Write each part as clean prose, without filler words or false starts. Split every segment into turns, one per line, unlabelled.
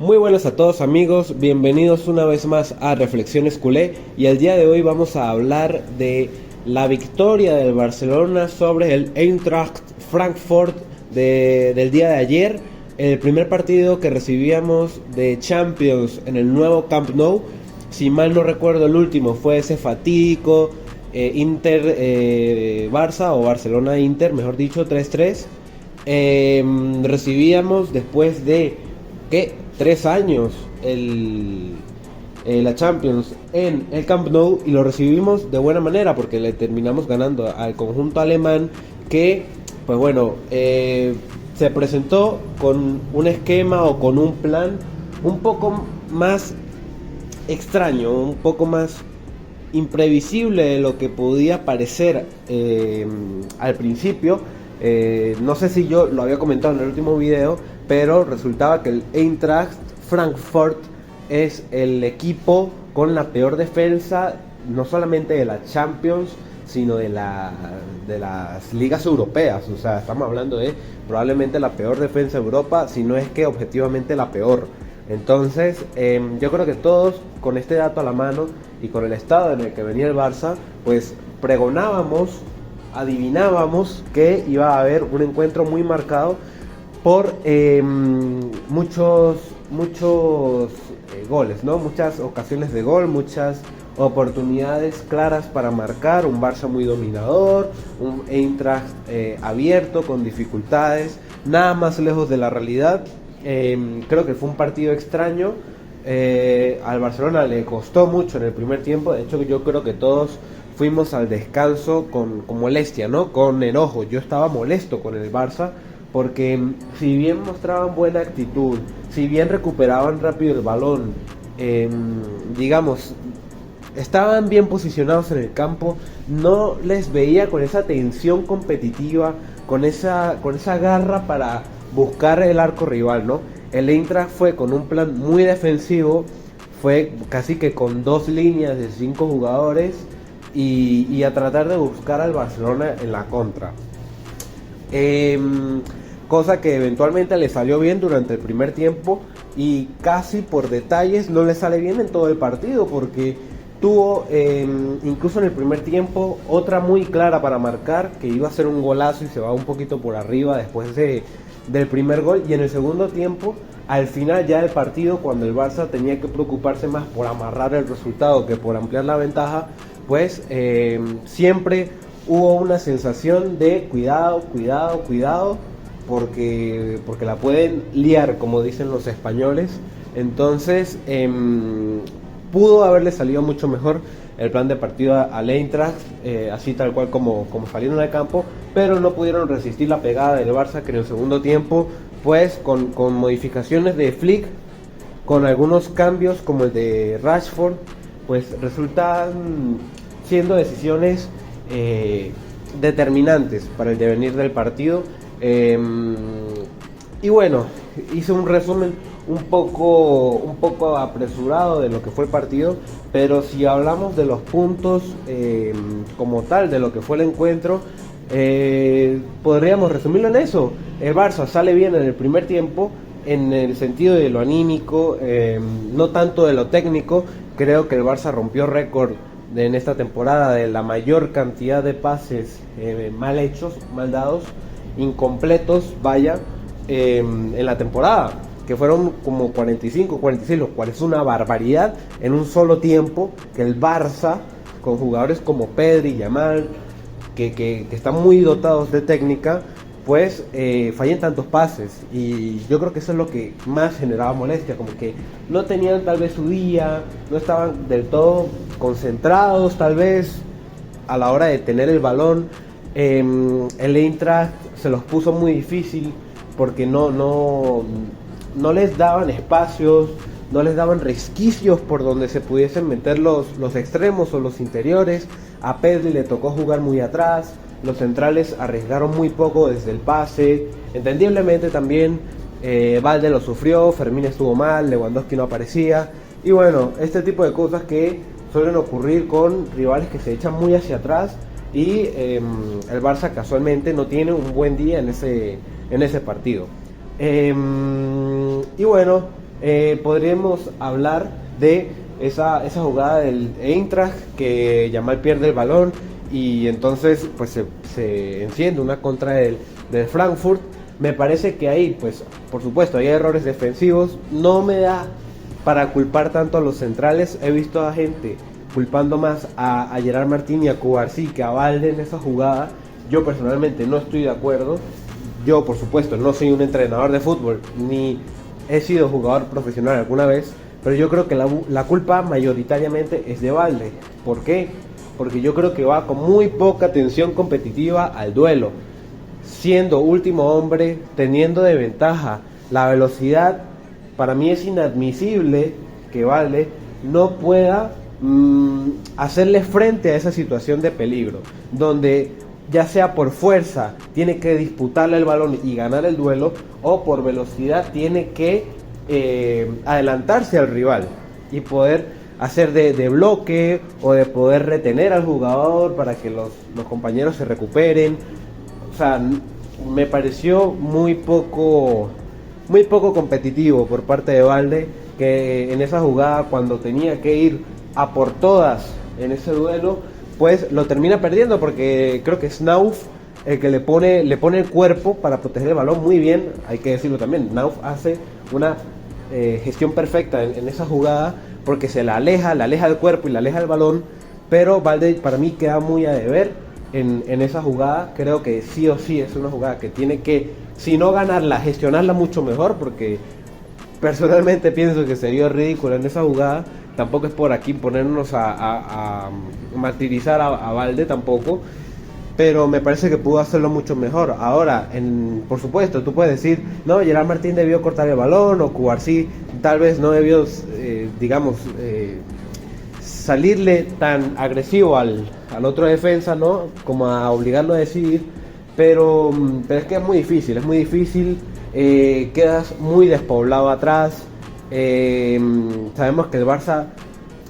Muy buenas a todos amigos, bienvenidos una vez más a Reflexiones Culé y el día de hoy vamos a hablar de la victoria del Barcelona sobre el Eintracht Frankfurt del día de ayer, el primer partido que recibíamos de Champions en el nuevo Camp Nou. Si mal no recuerdo, el último fue ese fatídico Inter-Barça o Barcelona-Inter, mejor dicho, 3-3. Recibíamos después de, ¿qué? 3 años la Champions en el Camp Nou y lo recibimos de buena manera porque le terminamos ganando al conjunto alemán que, pues bueno, se presentó con un esquema o con un plan un poco más extraño, un poco más imprevisible de lo que podía parecer al principio. No sé si yo lo había comentado en el último video, pero resultaba que el Eintracht Frankfurt es el equipo con la peor defensa, no solamente de la Champions, sino de las ligas europeas. O sea, estamos hablando de probablemente la peor defensa de Europa, si no es que objetivamente la peor. Entonces, yo creo que todos con este dato a la mano y con el estado en el que venía el Barça, pues pregonábamos, adivinábamos que iba a haber un encuentro muy marcado por muchos goles, ¿no? Muchas ocasiones de gol, muchas oportunidades claras para marcar, un Barça muy dominador, un Eintracht abierto, con dificultades, nada más lejos de la realidad. Creo que fue un partido extraño. Al Barcelona le costó mucho en el primer tiempo. De hecho, yo creo que todos fuimos al descanso con molestia, ¿no? Con enojo. Yo estaba molesto con el Barça porque si bien mostraban buena actitud, si bien recuperaban rápido el balón, digamos, estaban bien posicionados en el campo, no les veía con esa tensión competitiva, con esa garra para buscar el arco rival, ¿no? El Eintracht fue con un plan muy defensivo, fue casi que con 2 líneas de 5 jugadores y a tratar de buscar al Barcelona en la contra. Cosa que eventualmente le salió bien durante el primer tiempo y casi por detalles no le sale bien en todo el partido porque tuvo incluso en el primer tiempo otra muy clara para marcar que iba a ser un golazo y se va un poquito por arriba después del primer gol, y en el segundo tiempo, al final ya del partido, cuando el Barça tenía que preocuparse más por amarrar el resultado que por ampliar la ventaja, pues siempre hubo una sensación de cuidado, porque la pueden liar, como dicen los españoles. Entonces pudo haberle salido mucho mejor el plan de partido al Eintracht, así tal cual como salieron al campo, pero no pudieron resistir la pegada del Barça, que en el segundo tiempo, pues con modificaciones de Flick, con algunos cambios como el de Rashford, pues resultan siendo decisiones determinantes para el devenir del partido. Y bueno, hice un resumen un poco apresurado de lo que fue el partido, pero si hablamos de los puntos como tal, de lo que fue el encuentro, podríamos resumirlo en eso. El Barça sale bien en el primer tiempo, en el sentido de lo anímico, no tanto de lo técnico. Creo que el Barça rompió récord en esta temporada de la mayor cantidad de pases mal hechos, mal dados, incompletos, vaya, en la temporada, que fueron como 45, 46, lo cual es una barbaridad en un solo tiempo, que el Barça, con jugadores como Pedri y Yamal, que están muy dotados de técnica, pues fallen tantos pases. Y yo creo que eso es lo que más generaba molestia, como que no tenían tal vez su día, no estaban del todo concentrados tal vez a la hora de tener el balón. El Eintracht se los puso muy difícil porque no les daban espacios, no les daban resquicios por donde se pudiesen meter los extremos o los interiores. A Pedri le tocó jugar muy atrás, los centrales arriesgaron muy poco desde el pase, entendiblemente también Valde lo sufrió, Fermín estuvo mal, Lewandowski no aparecía, y bueno, este tipo de cosas que suelen ocurrir con rivales que se echan muy hacia atrás, y el Barça casualmente no tiene un buen día en ese partido. Y bueno, Podríamos hablar de esa jugada del Eintracht que Yamal pierde el balón y entonces pues se enciende una contra del Frankfurt. Me parece que ahí, pues por supuesto, hay errores defensivos. No me da para culpar tanto a los centrales. He visto a gente culpando más a Gerard Martín y a Cubarsí que a Balde en esa jugada. Yo personalmente no estoy de acuerdo. Yo, por supuesto, no soy un entrenador de fútbol, ni he sido jugador profesional alguna vez, pero yo creo que la culpa mayoritariamente es de Balde. ¿Por qué? Porque yo creo que va con muy poca atención competitiva al duelo. Siendo último hombre, teniendo de ventaja la velocidad, para mí es inadmisible que Balde no pueda hacerle frente a esa situación de peligro, donde ya sea por fuerza tiene que disputarle el balón y ganar el duelo, o por velocidad tiene que adelantarse al rival y poder hacer de bloque o de poder retener al jugador para que los compañeros se recuperen. O sea, me pareció muy poco competitivo por parte de Balde, que en esa jugada, cuando tenía que ir a por todas en ese duelo, pues lo termina perdiendo, porque creo que es Knauf el que le pone el cuerpo para proteger el balón muy bien. Hay que decirlo también, Knauf hace una gestión perfecta en esa jugada, porque se la aleja del cuerpo y la aleja del balón, pero Balde para mí queda muy a deber en esa jugada. Creo que sí o sí es una jugada que tiene que, si no ganarla, gestionarla mucho mejor, porque personalmente pienso que sería ridículo en esa jugada. Tampoco es por aquí ponernos a martirizar a Balde tampoco, pero me parece que pudo hacerlo mucho mejor. Ahora, por supuesto, tú puedes decir, no, Gerard Martín debió cortar el balón, o Cubarsí tal vez no debió, salirle tan agresivo al otro defensa, ¿no? Como a obligarlo a decidir, pero es que es muy difícil, quedas muy despoblado atrás. Sabemos que el Barça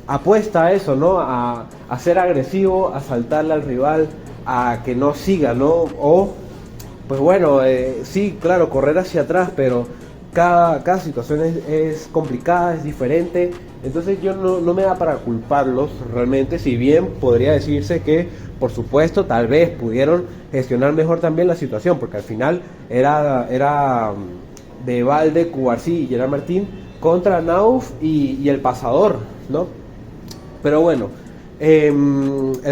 apuesta a eso, ¿no? A ser agresivo, a saltarle al rival, a que no siga, ¿no? O, pues bueno, sí, claro, correr hacia atrás, pero cada situación es complicada, es diferente. Entonces yo no me da para culparlos realmente, si bien podría decirse que, por supuesto, tal vez pudieron gestionar mejor también la situación, porque al final era de Balde, Cubarsí y Gerard Martín contra Knauf y el pasador, ¿no? Pero bueno, el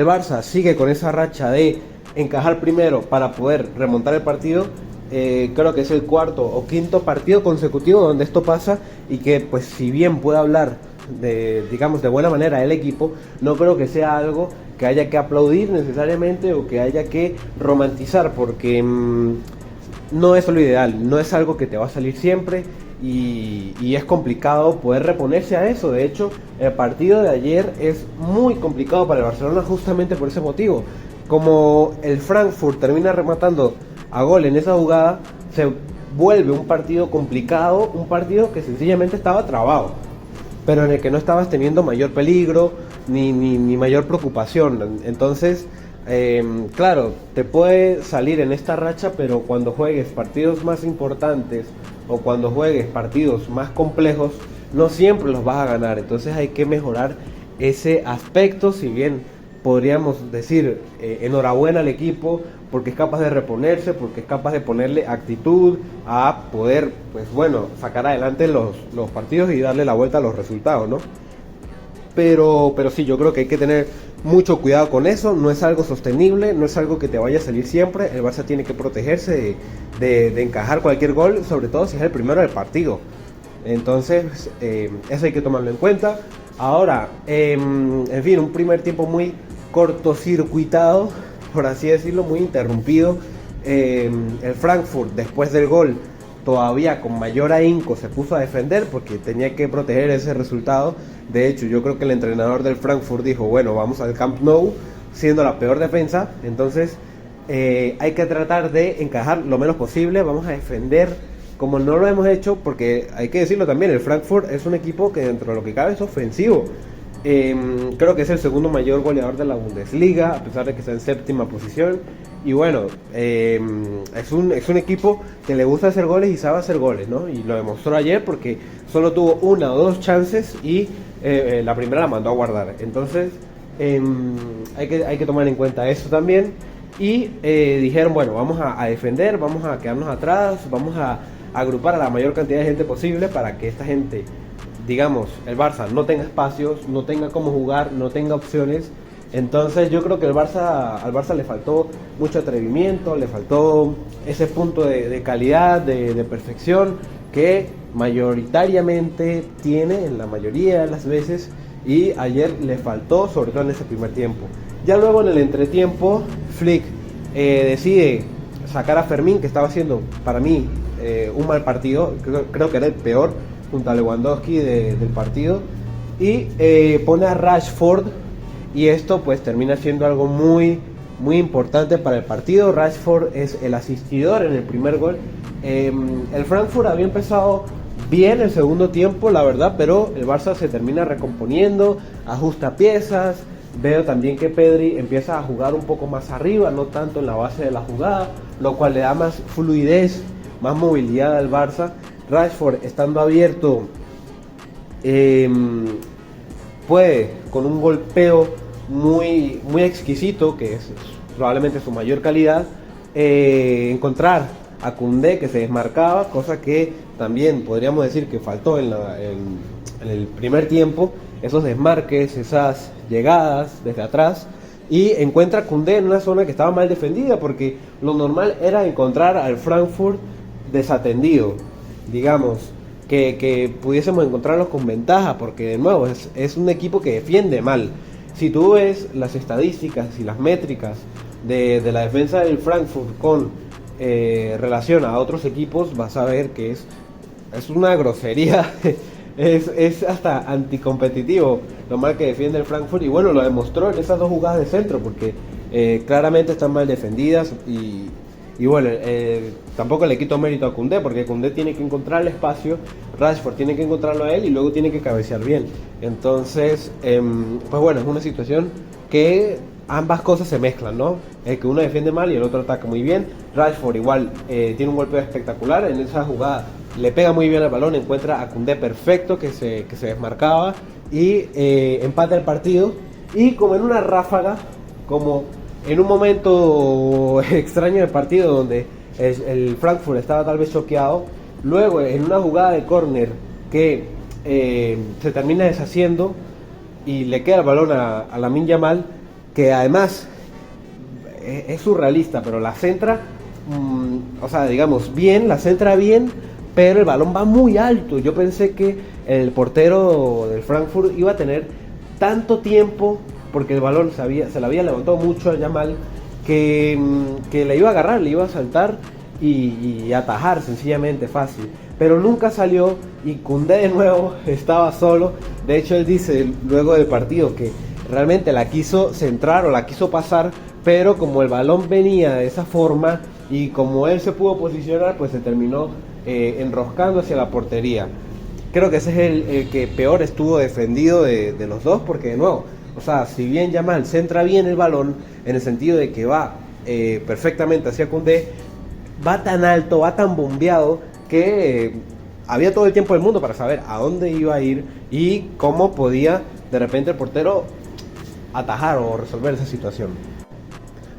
Barça sigue con esa racha de encajar primero para poder remontar el partido. Creo que es el cuarto o quinto partido consecutivo donde esto pasa, y que, pues, si bien puede hablar de buena manera del equipo, no creo que sea algo que haya que aplaudir necesariamente o que haya que romantizar, porque no es lo ideal, no es algo que te va a salir siempre. Y es complicado poder reponerse a eso. De hecho, el partido de ayer es muy complicado para el Barcelona justamente por ese motivo. Como el Frankfurt termina rematando a gol en esa jugada, se vuelve un partido complicado, un partido que sencillamente estaba trabado, pero en el que no estabas teniendo mayor peligro ni mayor preocupación. Entonces, claro, te puede salir en esta racha, pero cuando juegues partidos más importantes o cuando juegues partidos más complejos, no siempre los vas a ganar. Entonces hay que mejorar ese aspecto. Si bien podríamos decir enhorabuena al equipo, porque es capaz de reponerse, porque es capaz de ponerle actitud a poder, pues bueno, sacar adelante los partidos y darle la vuelta a los resultados, ¿no? Pero sí, yo creo que hay que tener mucho cuidado con eso. No es algo sostenible, no es algo que te vaya a salir siempre. El Barça tiene que protegerse de encajar cualquier gol, sobre todo si es el primero del partido. Entonces, eso hay que tomarlo en cuenta. Ahora, en fin, un primer tiempo muy cortocircuitado, por así decirlo, muy interrumpido. El Frankfurt, después del gol, todavía con mayor ahínco se puso a defender porque tenía que proteger ese resultado. De hecho, yo creo que el entrenador del Frankfurt dijo, bueno, vamos al Camp Nou siendo la peor defensa, entonces hay que tratar de encajar lo menos posible, vamos a defender como no lo hemos hecho, porque hay que decirlo también, el Frankfurt es un equipo que dentro de lo que cabe es ofensivo. Creo que es el segundo mayor goleador de la Bundesliga, a pesar de que está en séptima posición. Y bueno, es un equipo que le gusta hacer goles y sabe hacer goles, ¿no? Y lo demostró ayer porque solo tuvo una o dos chances y la primera la mandó a guardar. Entonces, hay que tomar en cuenta eso también. Y dijeron, bueno, vamos a defender, vamos a quedarnos atrás, vamos a agrupar a la mayor cantidad de gente posible para que esta gente, digamos, el Barça no tenga espacios, no tenga cómo jugar, no tenga opciones. Entonces yo creo que al Barça le faltó mucho atrevimiento, le faltó ese punto de calidad, de perfección que mayoritariamente tiene en la mayoría de las veces, y ayer le faltó, sobre todo en ese primer tiempo. Ya luego en el entretiempo, Flick decide sacar a Fermín, que estaba haciendo para mí un mal partido, creo que era el peor junto a Lewandowski del partido, y pone a Rashford, y esto pues termina siendo algo muy importante para el partido. Rashford es el asistidor en el primer gol. El Frankfurt había empezado bien el segundo tiempo, la verdad, pero el Barça se termina recomponiendo, ajusta piezas. Veo también que Pedri empieza a jugar un poco más arriba, no tanto en la base de la jugada, lo cual le da más fluidez, más movilidad al Barça. Rashford, estando abierto, puede, con un golpeo muy exquisito, que es probablemente su mayor calidad, encontrar a Koundé, que se desmarcaba, cosa que también podríamos decir que faltó en el primer tiempo, esos desmarques, esas llegadas desde atrás, y encuentra a Koundé en una zona que estaba mal defendida, porque lo normal era encontrar al Frankfurt desatendido, digamos, que pudiésemos encontrarlos con ventaja, porque de nuevo es un equipo que defiende mal. Si tú ves las estadísticas y las métricas de la defensa del Frankfurt con relación a otros equipos, vas a ver que es una grosería. Es hasta anticompetitivo lo mal que defiende el Frankfurt, y bueno, lo demostró en esas dos jugadas de centro, porque claramente están mal defendidas, y bueno, tampoco le quito mérito a Koundé, porque Koundé tiene que encontrar el espacio, Rashford tiene que encontrarlo a él y luego tiene que cabecear bien. Entonces, pues bueno, es una situación que ambas cosas se mezclan, ¿no? Que uno defiende mal y el otro ataca muy bien. Rashford igual tiene un golpeo espectacular en esa jugada, le pega muy bien al balón, encuentra a Koundé perfecto que se desmarcaba y empata el partido. Y como en una ráfaga, como en un momento extraño del partido donde el Frankfurt estaba tal vez choqueado, luego en una jugada de córner que se termina deshaciendo y le queda el balón a Lamine Yamal, que además es surrealista, pero la centra, o sea, digamos, bien, la centra bien, pero el balón va muy alto. Yo pensé que el portero del Frankfurt iba a tener tanto tiempo, porque el balón se le había levantado mucho a Yamal, que le iba a agarrar, le iba a saltar y atajar sencillamente fácil. Pero nunca salió, y Koundé de nuevo estaba solo. De hecho, él dice luego del partido que realmente la quiso centrar o la quiso pasar, pero como el balón venía de esa forma y como él se pudo posicionar, pues se terminó enroscando hacia la portería. Creo que ese es el que peor estuvo defendido de los dos, porque de nuevo, o sea, si bien Yamal centra bien el balón, en el sentido de que va perfectamente hacia Koundé, va tan alto, va tan bombeado, que había todo el tiempo del mundo para saber a dónde iba a ir y cómo podía de repente el portero atajar o resolver esa situación.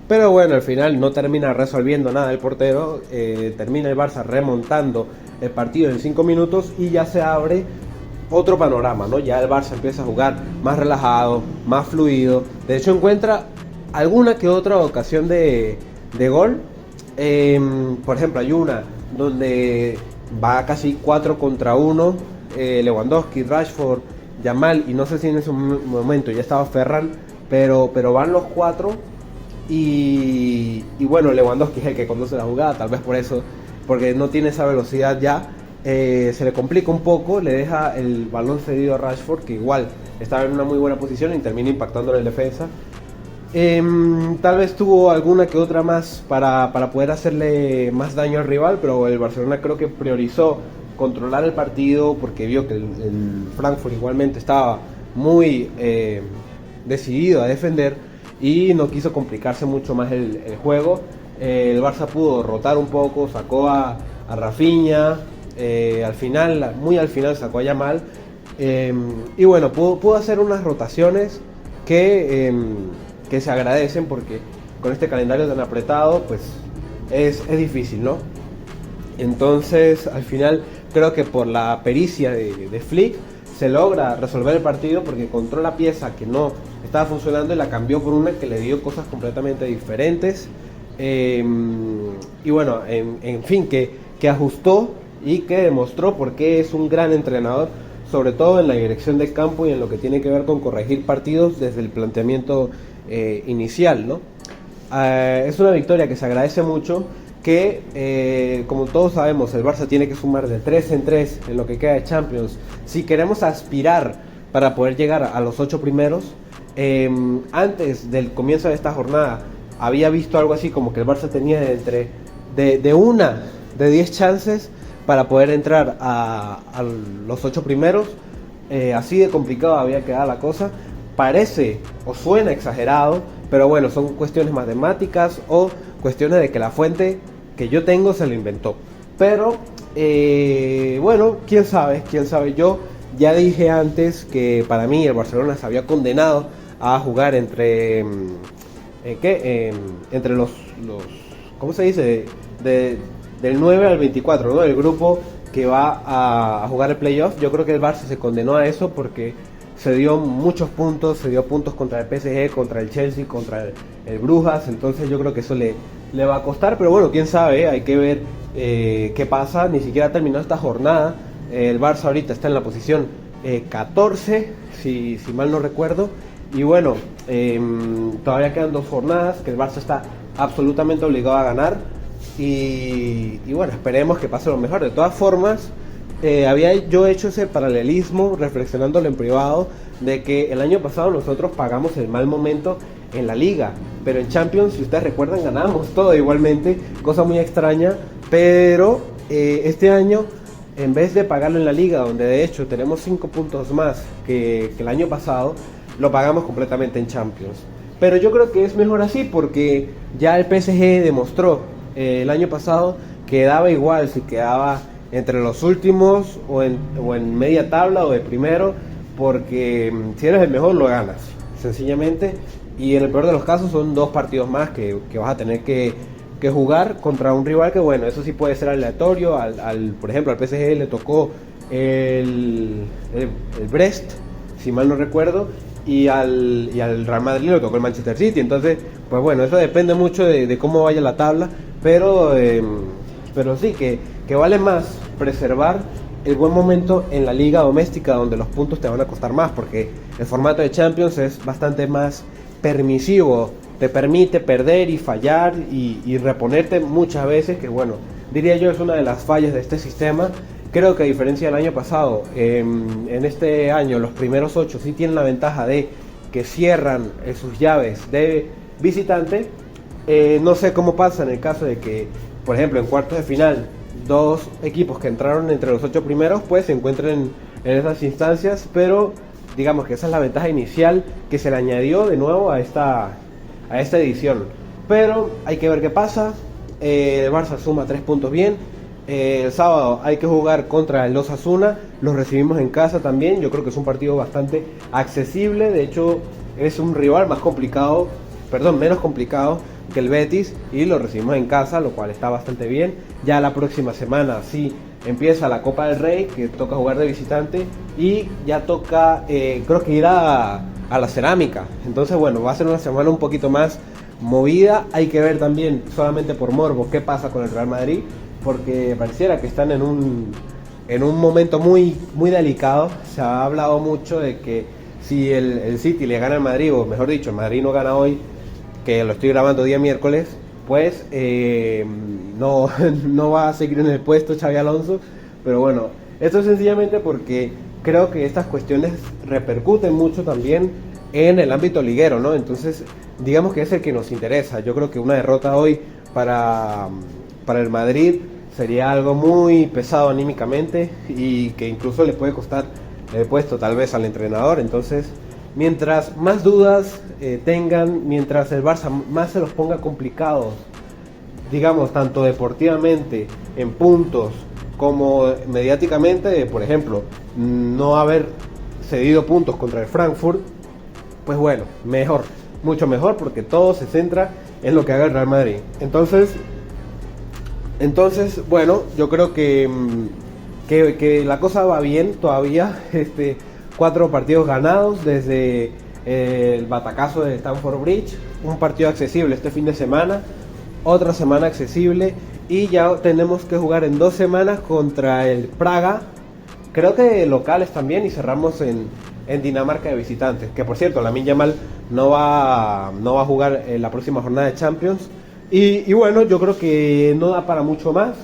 Pero bueno, al final no termina resolviendo nada el portero, termina el Barça remontando el partido en 5 minutos y ya se abre otro panorama, ¿no? Ya el Barça empieza a jugar más relajado, más fluido. De hecho encuentra alguna que otra ocasión de gol. Por ejemplo, hay una donde va casi 4 contra 1, Lewandowski, Rashford, Yamal, y no sé si en ese momento ya estaba Ferran, pero van los 4. Y bueno, Lewandowski es el que conduce la jugada, tal vez por eso, porque no tiene esa velocidad ya, se le complica un poco, le deja el balón cedido a Rashford, que igual estaba en una muy buena posición y termina impactando en el defensa. Tal vez tuvo alguna que otra más para poder hacerle más daño al rival, pero el Barcelona creo que priorizó controlar el partido, porque vio que el Frankfurt igualmente estaba muy decidido a defender y no quiso complicarse mucho más el juego. El Barça pudo rotar un poco, sacó a Rafinha, al final, muy al final sacó a Yamal, y bueno, pudo hacer unas rotaciones que se agradecen porque con este calendario tan apretado pues es difícil, ¿no? Entonces al final creo que por la pericia de Flick se logra resolver el partido porque encontró la pieza que no estaba funcionando y la cambió por una que le dio cosas completamente diferentes. Y bueno, en fin, que ajustó y que demostró por qué es un gran entrenador, sobre todo en la dirección del campo y en lo que tiene que ver con corregir partidos desde el planteamiento inicial, ¿no? Es una victoria que se agradece mucho, que como todos sabemos el Barça tiene que sumar de 3 en 3 en lo que queda de Champions si queremos aspirar para poder llegar a los 8 primeros. Antes del comienzo de esta jornada había visto algo así como que el Barça tenía de 1 de 10 chances para poder entrar a los 8 primeros. Así de complicado había quedado la cosa. Parece o suena exagerado, pero bueno, son cuestiones matemáticas o cuestiones de que la fuente que yo tengo se lo inventó. Pero bueno, quién sabe. Yo ya dije antes que para mí el Barcelona se había condenado a jugar entre entre los ¿cómo se dice? Del 9 al 24, ¿no? El grupo que va a jugar el playoff. Yo creo que el Barça se condenó a eso porque se dio muchos puntos, se dio puntos contra el PSG, contra el Chelsea, contra el Brujas, entonces yo creo que eso le va a costar, pero bueno, quién sabe, hay que ver qué pasa. Ni siquiera terminó esta jornada, el Barça ahorita está en la posición 14, si mal no recuerdo, y bueno, todavía quedan 2 jornadas que el Barça está absolutamente obligado a ganar, y bueno, esperemos que pase lo mejor. De todas formas, había yo hecho ese paralelismo reflexionándolo en privado de que el año pasado nosotros pagamos el mal momento en la liga, pero en Champions, si ustedes recuerdan, ganamos todo igualmente, cosa muy extraña, pero este año en vez de pagarlo en la liga, donde de hecho tenemos 5 puntos más que el año pasado, lo pagamos completamente en Champions. Pero yo creo que es mejor así porque ya el PSG demostró el año pasado que daba igual si quedaba entre los últimos o en media tabla o de primero, porque si eres el mejor lo ganas, sencillamente, y en el peor de los casos son 2 partidos más que vas a tener que jugar contra un rival que bueno, eso sí puede ser aleatorio. Por ejemplo, al PSG le tocó el Brest, si mal no recuerdo, y al Real Madrid le tocó el Manchester City, entonces pues bueno, eso depende mucho de cómo vaya la tabla, pero sí que vale más preservar el buen momento en la liga doméstica, donde los puntos te van a costar más, porque el formato de Champions es bastante más permisivo, te permite perder y fallar y reponerte muchas veces, que bueno, diría yo es una de las fallas de este sistema. Creo que a diferencia del año pasado, en este año los primeros 8 sí tienen la ventaja de que cierran sus llaves de visitante. No sé cómo pasa en el caso de que, por ejemplo, en cuartos de final 2 equipos que entraron entre los 8 primeros pues se encuentren en esas instancias, pero digamos que esa es la ventaja inicial que se le añadió de nuevo a esta edición. Pero hay que ver qué pasa. El Barça suma 3 puntos bien. El sábado hay que jugar contra el Osasuna, los recibimos en casa también. Yo creo que es un partido bastante accesible, de hecho es un rival menos complicado que el Betis, y lo recibimos en casa, lo cual está bastante bien. Ya la próxima semana sí empieza la Copa del Rey, que toca jugar de visitante, y ya toca creo que ir a la Cerámica. Entonces bueno, va a ser una semana un poquito más movida. Hay que ver también, solamente por morbo, qué pasa con el Real Madrid, porque pareciera que están en un momento muy, muy delicado. Se ha hablado mucho de que si el City le gana al Madrid, o mejor dicho, el Madrid no gana hoy, que lo estoy grabando día miércoles, pues no va a seguir en el puesto Xabi Alonso. Pero bueno, esto es sencillamente porque creo que estas cuestiones repercuten mucho también en el ámbito liguero, ¿no? Entonces, digamos que es el que nos interesa. Yo creo que una derrota hoy para el Madrid sería algo muy pesado anímicamente y que incluso le puede costar he puesto tal vez al entrenador. Entonces, mientras más dudas tengan, mientras el Barça más se los ponga complicados, digamos, tanto deportivamente, en puntos, como mediáticamente, por ejemplo, no haber cedido puntos contra el Frankfurt, pues bueno, mejor, mucho mejor, porque todo se centra en lo que haga el Real Madrid. Entonces bueno, yo creo que la cosa va bien todavía. 4 partidos ganados desde el batacazo de Stamford Bridge, un partido accesible este fin de semana, otra semana accesible, y ya tenemos que jugar en 2 semanas contra el Praga, creo que locales también, y cerramos en Dinamarca de visitantes, que por cierto, Lamine Yamal no va a jugar en la próxima jornada de Champions. Y bueno, yo creo que no da para mucho más.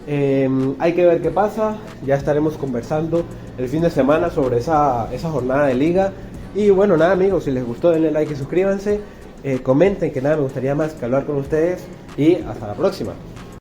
Hay que ver qué pasa. Ya estaremos conversando el fin de semana sobre esa jornada de liga. Y bueno, nada, amigos, si les gustó denle like y suscríbanse. Comenten, que nada, me gustaría más que hablar con ustedes. Y hasta la próxima.